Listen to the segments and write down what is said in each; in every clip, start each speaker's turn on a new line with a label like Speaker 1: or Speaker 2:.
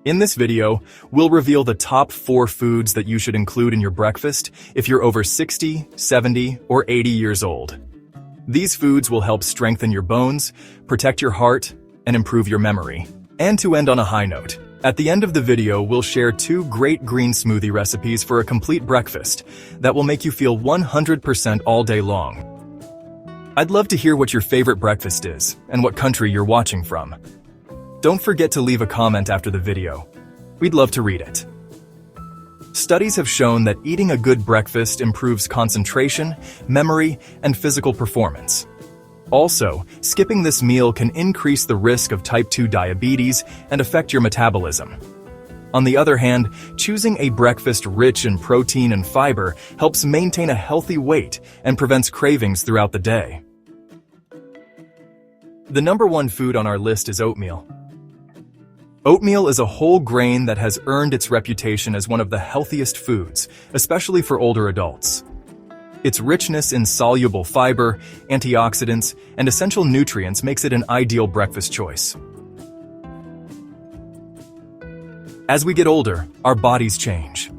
Speaker 1: In this video, we'll reveal the top 4 foods that you should include in your breakfast if you're over 60, 70, or 80 years old. These foods will help strengthen your bones, protect your heart, and improve your memory. And to end on a high note, at the end of the video, we'll share 2 great green smoothie recipes for a complete breakfast that will make you feel 100% all day long. I'd love to hear what your favorite breakfast is and what country you're watching from. Don't forget to leave a comment after the video. We'd love to read it. Studies have shown that eating a good breakfast improves concentration, memory, and physical performance. Also, skipping this meal can increase the risk of type 2 diabetes and affect your metabolism. On the other hand, choosing a breakfast rich in protein and fiber helps maintain a healthy weight and prevents cravings throughout the day. The number 1 food on our list is oatmeal. Oatmeal is a whole grain that has earned its reputation as one of the healthiest foods, especially for older adults. Its richness in soluble fiber, antioxidants, and essential nutrients makes it an ideal breakfast choice. As we get older, our bodies change.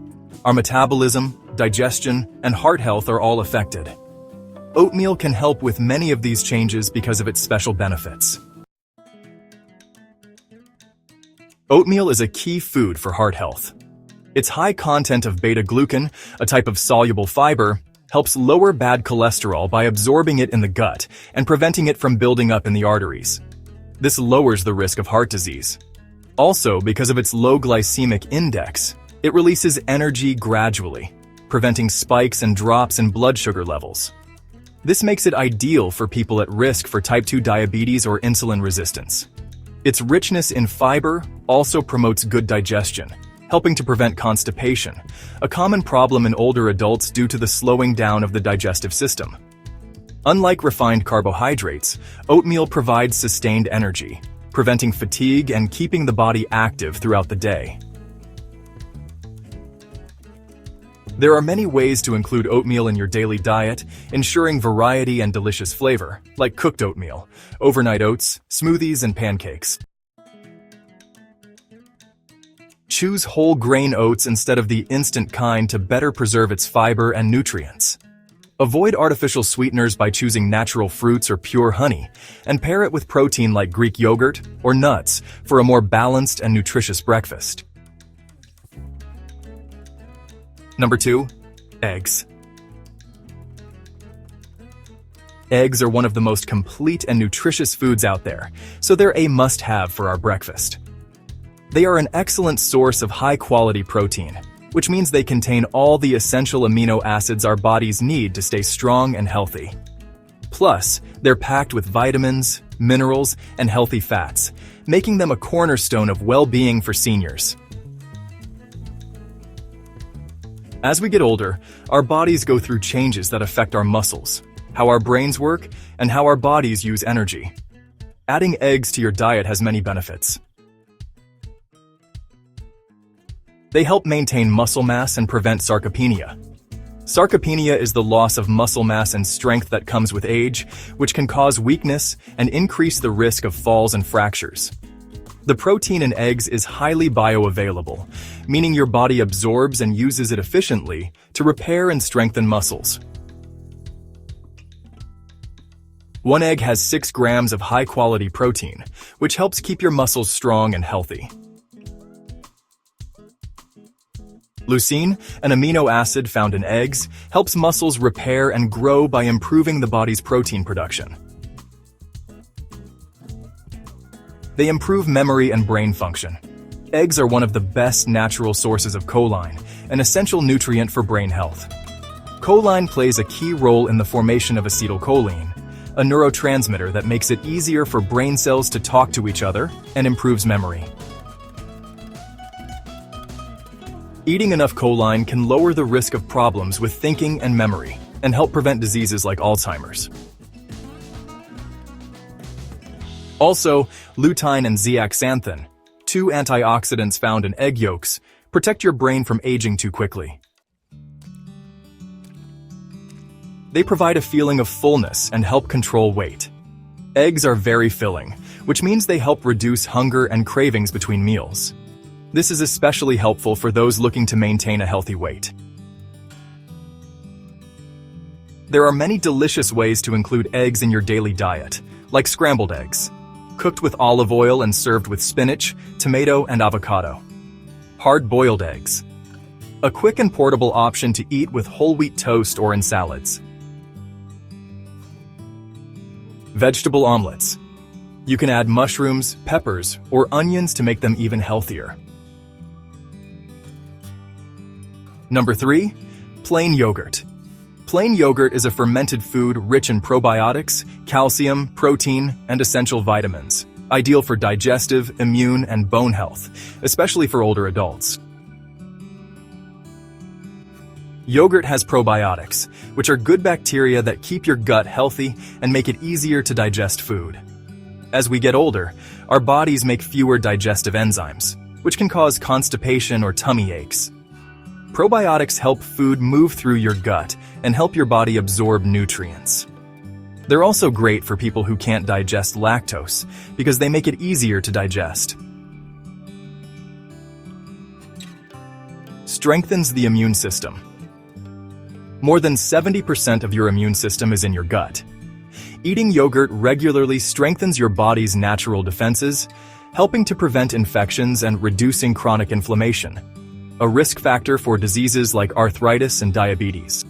Speaker 1: Our metabolism, digestion, and heart health are all affected. Oatmeal can help with many of these changes because of its special benefits. Oatmeal is a key food for heart health. Its high content of beta-glucan, a type of soluble fiber, helps lower bad cholesterol by absorbing it in the gut and preventing it from building up in the arteries. This lowers the risk of heart disease. Also, because of its low glycemic index, it releases energy gradually, preventing spikes and drops in blood sugar levels. This makes it ideal for people at risk for type 2 diabetes or insulin resistance. Its richness in fiber also promotes good digestion, helping to prevent constipation, a common problem in older adults due to the slowing down of the digestive system. Unlike refined carbohydrates, oatmeal provides sustained energy, preventing fatigue and keeping the body active throughout the day. There are many ways to include oatmeal in your daily diet, ensuring variety and delicious flavor, like cooked oatmeal, overnight oats, smoothies, and pancakes. Choose whole grain oats instead of the instant kind to better preserve its fiber and nutrients. Avoid artificial sweeteners by choosing natural fruits or pure honey, and pair it with protein like Greek yogurt or nuts for a more balanced and nutritious breakfast. Number 2, eggs. Eggs are one of the most complete and nutritious foods out there, so they're a must-have for our breakfast. They are an excellent source of high-quality protein, which means they contain all the essential amino acids our bodies need to stay strong and healthy. Plus, they're packed with vitamins, minerals, and healthy fats, making them a cornerstone of well-being for seniors. As we get older, our bodies go through changes that affect our muscles, how our brains work, and how our bodies use energy. Adding eggs to your diet has many benefits. They help maintain muscle mass and prevent sarcopenia. Sarcopenia is the loss of muscle mass and strength that comes with age, which can cause weakness and increase the risk of falls and fractures. The protein in eggs is highly bioavailable, meaning your body absorbs and uses it efficiently to repair and strengthen muscles. 1 egg has 6 grams of high-quality protein, which helps keep your muscles strong and healthy. Leucine, an amino acid found in eggs, helps muscles repair and grow by improving the body's protein production. They improve memory and brain function. Eggs are one of the best natural sources of choline, an essential nutrient for brain health. Choline plays a key role in the formation of acetylcholine, a neurotransmitter that makes it easier for brain cells to talk to each other and improves memory. Eating enough choline can lower the risk of problems with thinking and memory, and help prevent diseases like Alzheimer's. Also, lutein and zeaxanthin, 2 antioxidants found in egg yolks, protect your brain from aging too quickly. They provide a feeling of fullness and help control weight. Eggs are very filling, which means they help reduce hunger and cravings between meals. This is especially helpful for those looking to maintain a healthy weight. There are many delicious ways to include eggs in your daily diet, like scrambled eggs, cooked with olive oil and served with spinach, tomato, and avocado. Hard-boiled eggs, a quick and portable option to eat with whole wheat toast or in salads. Vegetable omelets. You can add mushrooms, peppers, or onions to make them even healthier. Number 3. Plain yogurt. Plain yogurt is a fermented food rich in probiotics, calcium, protein, and essential vitamins, ideal for digestive, immune, and bone health, especially for older adults. Yogurt has probiotics, which are good bacteria that keep your gut healthy and make it easier to digest food. As we get older, our bodies make fewer digestive enzymes, which can cause constipation or tummy aches. Probiotics help food move through your gut and help your body absorb nutrients. They're also great for people who can't digest lactose because they make it easier to digest. Strengthens the immune system. More than 70% of your immune system is in your gut. Eating yogurt regularly strengthens your body's natural defenses, helping to prevent infections and reducing chronic inflammation, a risk factor for diseases like arthritis and diabetes.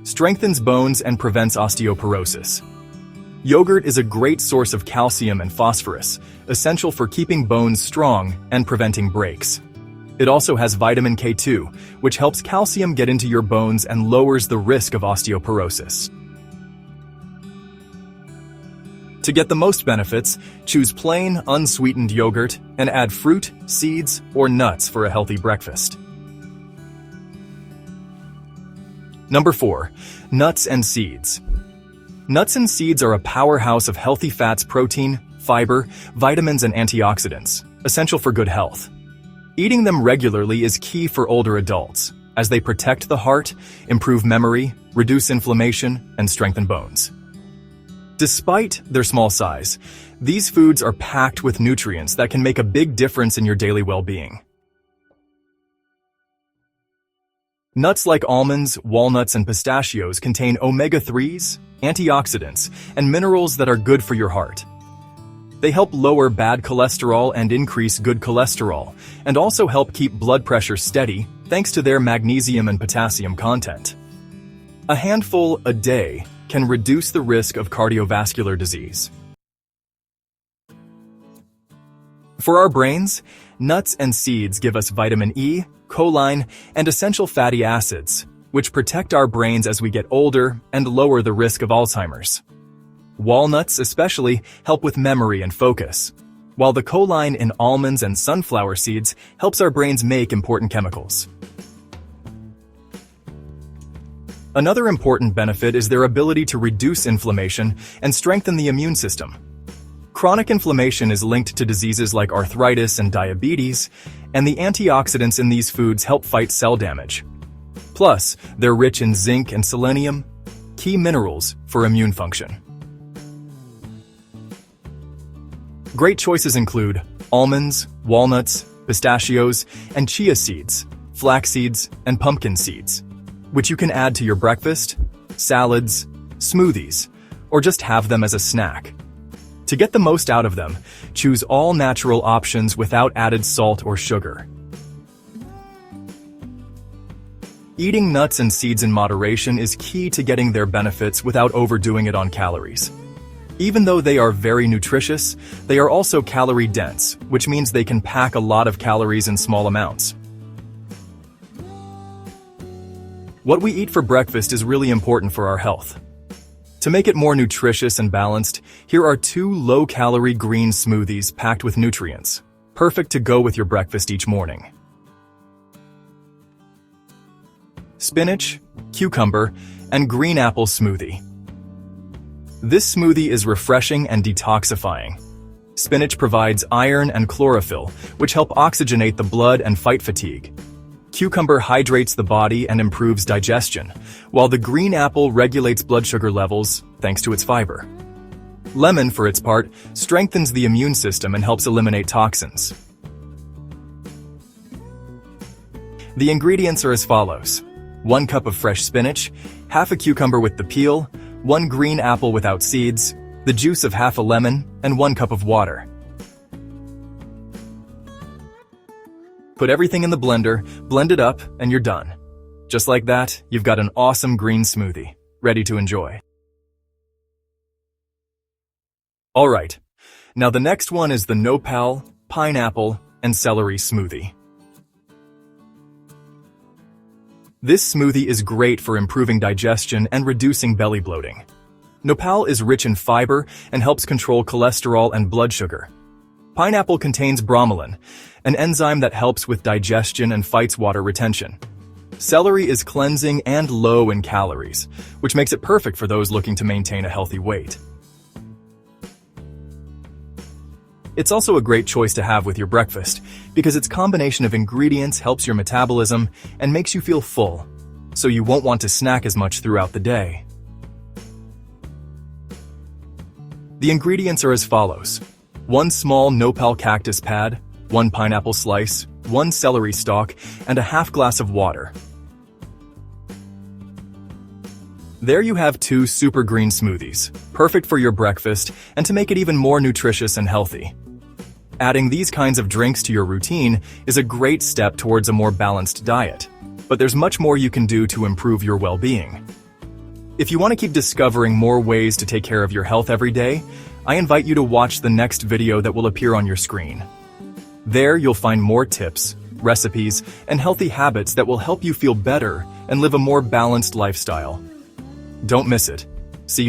Speaker 1: Strengthens bones and prevents osteoporosis. Yogurt is a great source of calcium and phosphorus, essential for keeping bones strong and preventing breaks. It also has vitamin K2, which helps calcium get into your bones and lowers the risk of osteoporosis. To get the most benefits, choose plain, unsweetened yogurt and add fruit, seeds, or nuts for a healthy breakfast. Number 4. Nuts and seeds. Nuts and seeds are a powerhouse of healthy fats, protein, fiber, vitamins, and antioxidants, essential for good health. Eating them regularly is key for older adults, as they protect the heart, improve memory, reduce inflammation, and strengthen bones. Despite their small size, these foods are packed with nutrients that can make a big difference in your daily well-being. Nuts like almonds, walnuts, and pistachios contain omega-3s, antioxidants, and minerals that are good for your heart. They help lower bad cholesterol and increase good cholesterol, and also help keep blood pressure steady thanks to their magnesium and potassium content. A handful a day can reduce the risk of cardiovascular disease. For our brains, nuts and seeds give us vitamin E, choline, and essential fatty acids, which protect our brains as we get older and lower the risk of Alzheimer's. Walnuts especially help with memory and focus, while the choline in almonds and sunflower seeds helps our brains make important chemicals. Another important benefit is their ability to reduce inflammation and strengthen the immune system. Chronic inflammation is linked to diseases like arthritis and diabetes, and the antioxidants in these foods help fight cell damage. Plus, they're rich in zinc and selenium, key minerals for immune function. Great choices include almonds, walnuts, pistachios, and chia seeds, flax seeds, and pumpkin seeds, which you can add to your breakfast, salads, smoothies, or just have them as a snack. To get the most out of them, choose all natural options without added salt or sugar. Eating nuts and seeds in moderation is key to getting their benefits without overdoing it on calories. Even though they are very nutritious, they are also calorie-dense, which means they can pack a lot of calories in small amounts. What we eat for breakfast is really important for our health. To make it more nutritious and balanced, here are 2 low-calorie green smoothies packed with nutrients, perfect to go with your breakfast each morning. Spinach, cucumber, and green apple smoothie. This smoothie is refreshing and detoxifying. Spinach provides iron and chlorophyll, which help oxygenate the blood and fight fatigue. Cucumber hydrates the body and improves digestion, while the green apple regulates blood sugar levels thanks to its fiber. Lemon, for its part, strengthens the immune system and helps eliminate toxins. The ingredients are as follows: 1 cup of fresh spinach, half a cucumber with the peel, 1 green apple without seeds, the juice of half a lemon, and 1 cup of water. Put everything in the blender, blend it up, and you're done. Just like that, you've got an awesome green smoothie, ready to enjoy. Alright, now the next one is the Nopal, pineapple, and celery smoothie. This smoothie is great for improving digestion and reducing belly bloating. Nopal is rich in fiber and helps control cholesterol and blood sugar. Pineapple contains bromelain, an enzyme that helps with digestion and fights water retention. Celery is cleansing and low in calories, which makes it perfect for those looking to maintain a healthy weight. It's also a great choice to have with your breakfast because its combination of ingredients helps your metabolism and makes you feel full, so you won't want to snack as much throughout the day. The ingredients are as follows: 1 small Nopal cactus pad, 1 pineapple slice, 1 celery stalk, and a half glass of water. There you have 2 super green smoothies, perfect for your breakfast and to make it even more nutritious and healthy. Adding these kinds of drinks to your routine is a great step towards a more balanced diet, but there's much more you can do to improve your well-being. If you want to keep discovering more ways to take care of your health every day, I invite you to watch the next video that will appear on your screen. There you'll find more tips, recipes, and healthy habits that will help you feel better and live a more balanced lifestyle. Don't miss it. See you